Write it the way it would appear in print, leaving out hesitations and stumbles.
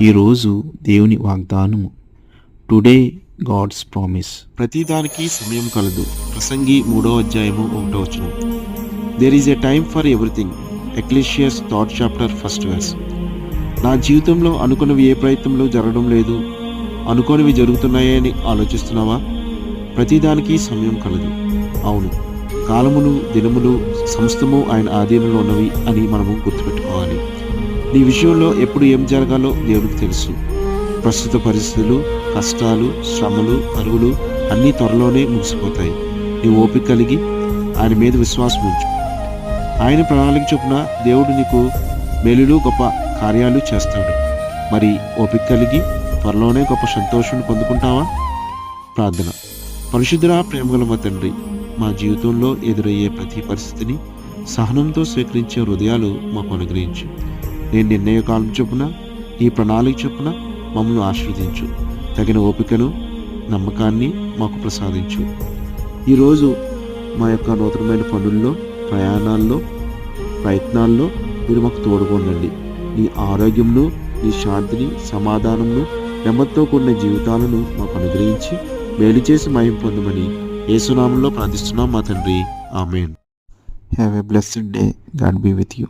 ఈరోజు దేవుని వాగ్దానము. Today God's promise. ప్రతిదానికి సమయం కలదు. ప్రసంగి 3:1. There is a time for everything. Ecclesiastes third chapter 1st verse. నా జీవితంలో అనుకున్నవి ఏ ప్రయత్నంలో జరగడం లేదు, అనుకోనివి జరుగుతున్నాయని ఆలోచిస్తున్నావా? ప్రతిదానికి సమయం కలదు. అవును, కాలములు, దినములు సమస్తము ఆయన ఆధీనంలో ఉన్నవి అని మనము గుర్తుపెట్టుకోవాలి. నీ విషయంలో ఎప్పుడు ఏం జరగాలో దేవుడికి తెలుసు. ప్రస్తుత పరిస్థితులు, కష్టాలు, శ్రమలు, కరువులు అన్నీ త్వరలోనే ముగిసిపోతాయి. నీ ఓపిక కలిగి ఆయన మీద విశ్వాసం ఉంచు. ఆయన ప్రణాళిక చొప్పున దేవుడు నీకు మేలులు, గొప్ప కార్యాలు చేస్తాడు. మరి ఓపిక కలిగి త్వరలోనే గొప్ప సంతోషాన్ని పొందుకుంటావా? ప్రార్థన. పరిశుద్ధుడా, ప్రేమగల మా తండ్రి, మా జీవితంలో ఎదురయ్యే ప్రతి పరిస్థితిని సహనంతో స్వీకరించే హృదయాలు మాకు అనుగ్రహించు. నేను నిర్ణయకాలం చొప్పున, ఈ ప్రణాళిక చొప్పున మమ్మల్ని ఆశీర్వదించు. తగిన ఓపికను, నమ్మకాన్ని మాకు ప్రసాదించు. ఈరోజు మా యొక్క నూతనమైన పనుల్లో, ప్రయాణాల్లో, ప్రయత్నాల్లో మీరు మాకు తోడుకోండి. నీ ఆరోగ్యంను, నీ శాంతిని, సమాధానంను, నెమ్మదితో కూడిన జీవితాలను మాకు అనుగ్రహించి మేలు చేసి మహిమ పొందమని యేసు నామములో ప్రార్థిస్తున్నాం మా తండ్రి. Amen. Have a blessed day. God be with you.